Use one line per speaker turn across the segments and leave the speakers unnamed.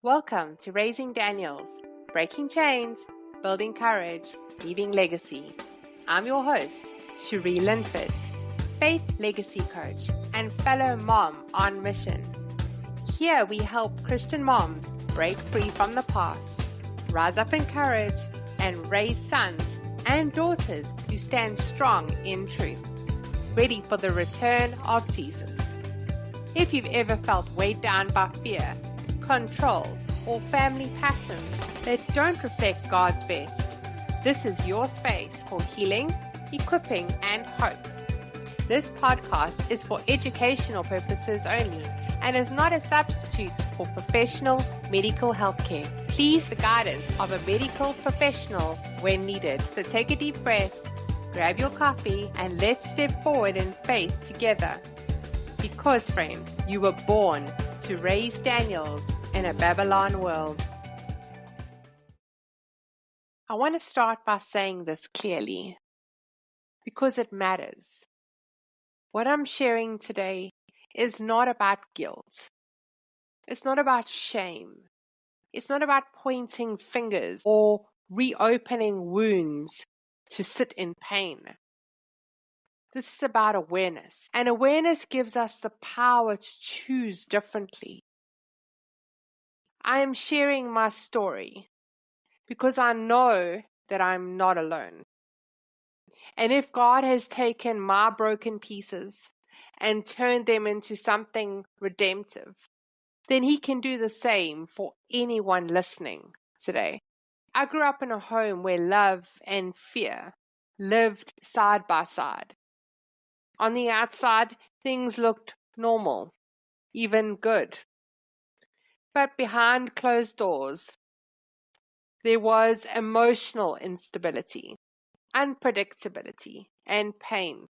Welcome to Raising Daniels, Breaking Chains, Building Courage, Leaving Legacy. I'm your host, Cherie Linford, faith legacy coach and fellow mom on mission. Here we help Christian moms break free from the past, rise up in courage, and raise sons and daughters who stand strong in truth, ready for the return of Jesus. If you've ever felt weighed down by fear, control, or family patterns that don't reflect God's best, this is your space for healing, equipping, and hope. This podcast is for educational purposes only and is not a substitute for professional medical health care. Please the guidance of a medical professional when needed. So take a deep breath, grab your coffee, and let's step forward in faith together. Because, friend, you were born to raise Daniels in a Babylon world. I want to start by saying this clearly because it matters. What I'm sharing today is not about guilt. It's not about shame. It's not about pointing fingers or reopening wounds to sit in pain. This is about awareness, and awareness gives us the power to choose differently. I am sharing my story because I know that I'm not alone. And if God has taken my broken pieces and turned them into something redemptive, then He can do the same for anyone listening today. I grew up in a home where love and fear lived side by side. On the outside, things looked normal, even good. But behind closed doors, there was emotional instability, unpredictability, and pain.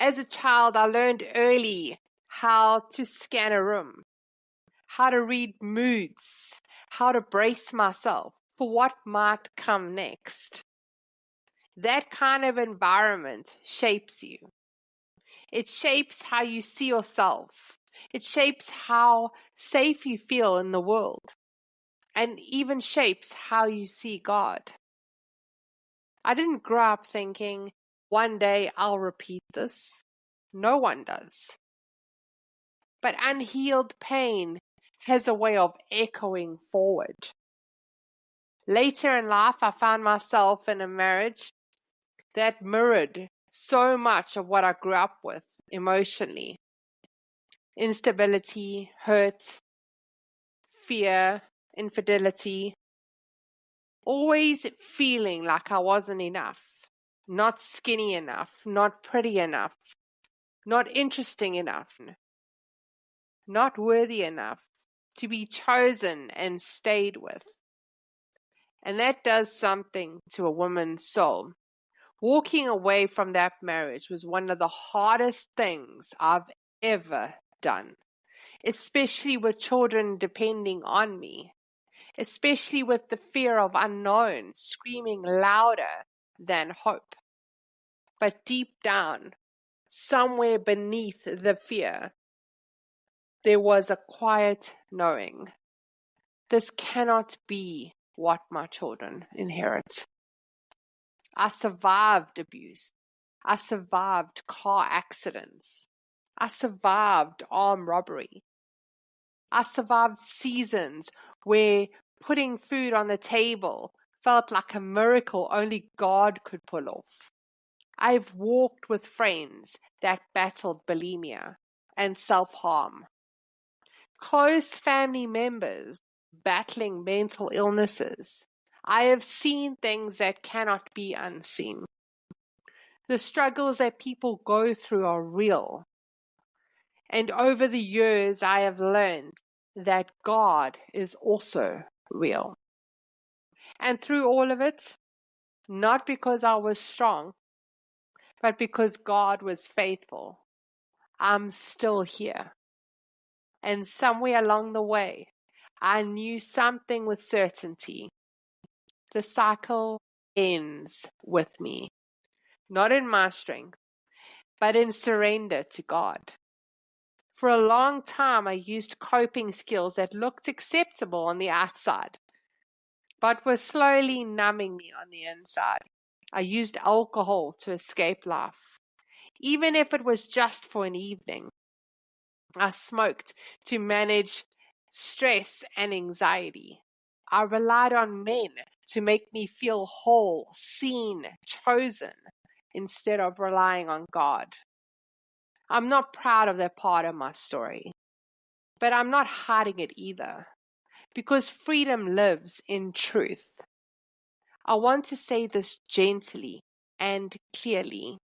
As a child, I learned early how to scan a room, how to read moods, how to brace myself for what might come next. That kind of environment shapes you. It shapes how you see yourself. It shapes how safe you feel in the world, and even shapes how you see God. I didn't grow up thinking, one day I'll repeat this. No one does. But unhealed pain has a way of echoing forward. Later in life, I found myself in a marriage that mirrored so much of what I grew up with emotionally. Instability, hurt, fear, infidelity, always feeling like I wasn't enough, not skinny enough, not pretty enough, not interesting enough, not worthy enough to be chosen and stayed with. And that does something to a woman's soul. Walking away from that marriage was one of the hardest things I've ever done, especially with children depending on me, especially with the fear of unknown screaming louder than hope. But deep down, somewhere beneath the fear, there was a quiet knowing. This cannot be what my children inherit. I survived abuse. I survived car accidents. I survived armed robbery. I survived seasons where putting food on the table felt like a miracle only God could pull off. I've walked with friends that battled bulimia and self-harm. Close family members battling mental illnesses. I have seen things that cannot be unseen. The struggles that people go through are real. And over the years, I have learned that God is also real. And through all of it, not because I was strong, but because God was faithful, I'm still here. And somewhere along the way, I knew something with certainty. The cycle ends with me, not in my strength, but in surrender to God. For a long time, I used coping skills that looked acceptable on the outside, but were slowly numbing me on the inside. I used alcohol to escape life, even if it was just for an evening. I smoked to manage stress and anxiety. I relied on men to make me feel whole, seen, chosen, instead of relying on God. I'm not proud of that part of my story, but I'm not hiding it either, because freedom lives in truth. I want to say this gently and clearly.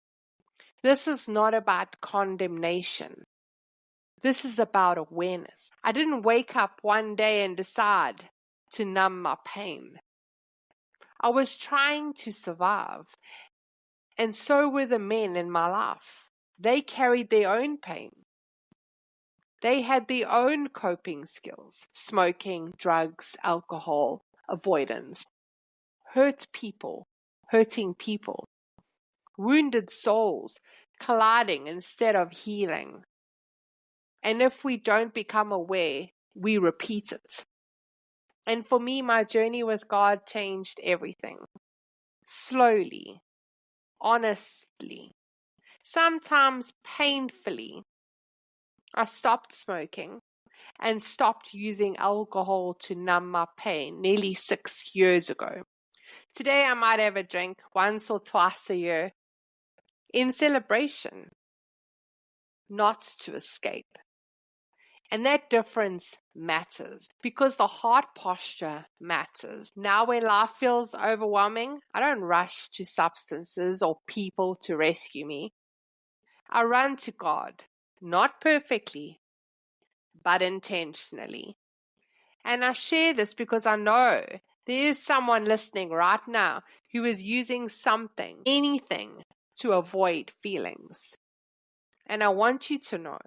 This is not about condemnation. This is about awareness. I didn't wake up one day and decide to numb my pain. I was trying to survive, and so were the men in my life. They carried their own pain. They had their own coping skills: smoking, drugs, alcohol, avoidance. Hurting people, wounded souls colliding instead of healing. And if we don't become aware, we repeat it. And for me, my journey with God changed everything. Slowly, honestly, sometimes painfully. I stopped smoking and stopped using alcohol to numb my pain nearly 6 years ago. Today I might have a drink once or twice a year in celebration, not to escape. And that difference matters because the heart posture matters. Now when life feels overwhelming, I don't rush to substances or people to rescue me. I run to God, not perfectly, but intentionally. And I share this because I know there is someone listening right now who is using something, anything, to avoid feelings. And I want you to know,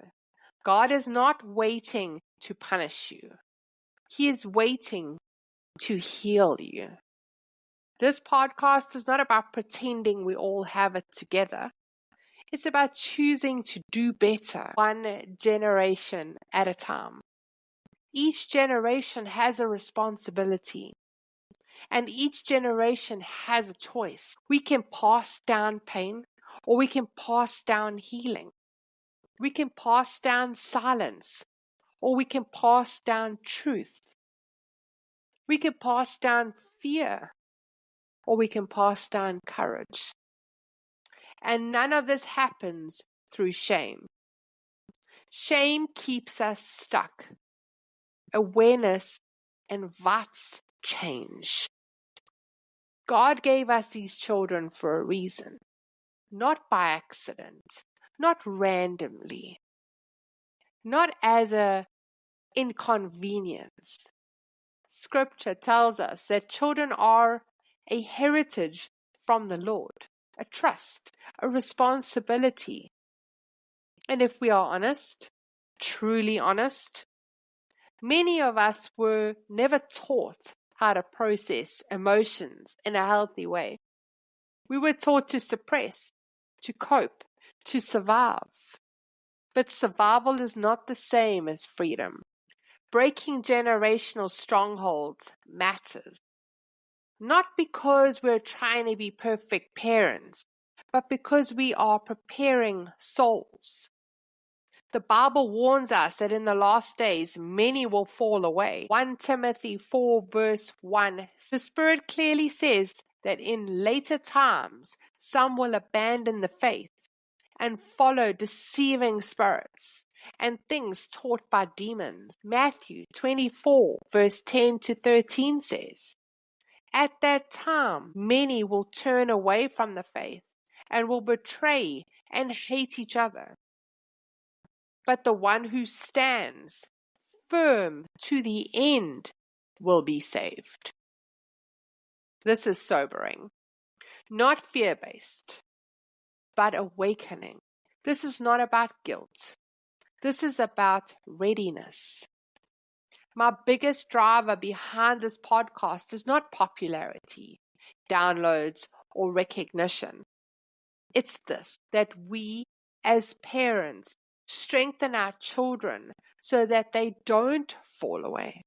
God is not waiting to punish you. He is waiting to heal you. This podcast is not about pretending we all have it together. It's about choosing to do better, one generation at a time. Each generation has a responsibility, and each generation has a choice. We can pass down pain, or we can pass down healing. We can pass down silence, or we can pass down truth. We can pass down fear, or we can pass down courage. And none of this happens through shame. Shame keeps us stuck. Awareness invites change. God gave us these children for a reason, not by accident, not randomly, not as an inconvenience. Scripture tells us that children are a heritage from the Lord, a trust, a responsibility. And if we are honest, truly honest, many of us were never taught how to process emotions in a healthy way. We were taught to suppress, to cope, to survive. But survival is not the same as freedom. Breaking generational strongholds matters. Not because we're trying to be perfect parents, but because we are preparing souls. The Bible warns us that in the last days, many will fall away. 1 Timothy 4 verse 1. The Spirit clearly says that in later times, some will abandon the faith and follow deceiving spirits and things taught by demons. Matthew 24 verse 10 to 13 says, at that time, many will turn away from the faith and will betray and hate each other. But the one who stands firm to the end will be saved. This is sobering, not fear-based, but awakening. This is not about guilt. This is about readiness. My biggest driver behind this podcast is not popularity, downloads, or recognition. It's this, that we as parents Strengthen our children so that they don't fall away,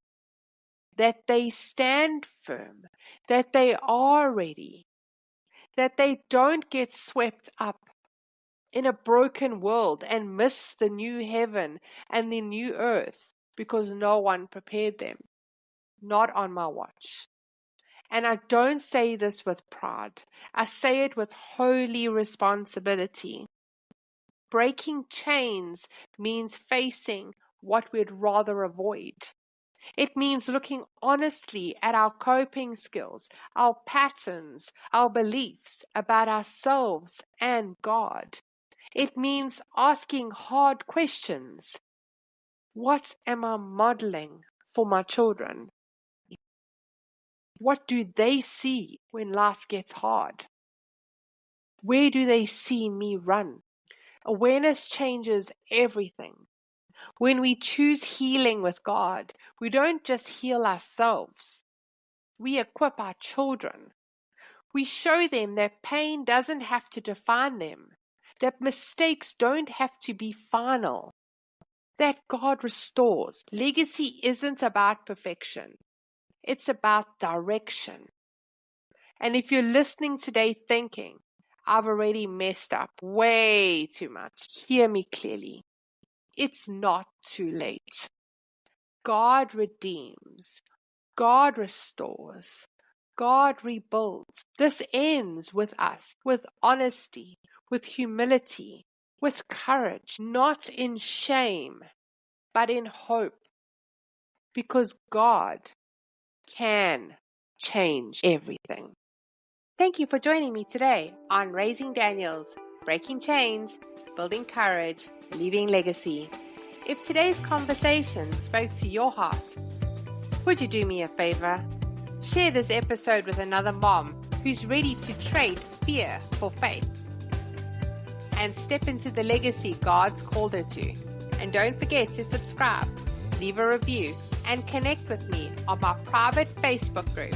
that they stand firm, that they are ready, that they don't get swept up in a broken world and miss the new heaven and the new earth because no one prepared them. Not on my watch. And I don't say this with pride. I say it with holy responsibility. Breaking chains means facing what we'd rather avoid. It means looking honestly at our coping skills, our patterns, our beliefs about ourselves and God. It means asking hard questions. What am I modeling for my children? What do they see when life gets hard? Where do they see me run? Awareness changes everything. When we choose healing with God, we don't just heal ourselves. We equip our children. We show them that pain doesn't have to define them, that mistakes don't have to be final, that God restores. Legacy isn't about perfection. It's about direction. And if you're listening today thinking, I've already messed up way too much, hear me clearly. It's not too late. God redeems. God restores. God rebuilds. This ends with us, with honesty, with humility, with courage, not in shame, but in hope. Because God can change everything. Thank you for joining me today on Raising Daniels, Breaking Chains, Building Courage, Leaving Legacy. If today's conversation spoke to your heart, would you do me a favor? Share this episode with another mom who's ready to trade fear for faith and step into the legacy God's called her to. And don't forget to subscribe, leave a review, and connect with me on my private Facebook group,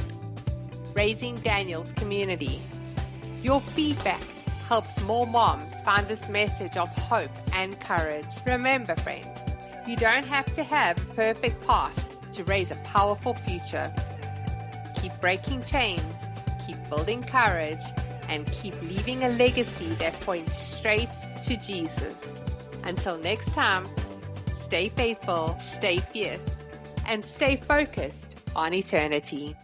Raising Daniels Community. Your feedback helps more moms find this message of hope and courage. Remember, friend, you don't have to have a perfect past to raise a powerful future. Keep breaking chains, keep building courage, and keep leaving a legacy that points straight to Jesus. Until next time, stay faithful, stay fierce, and stay focused on eternity.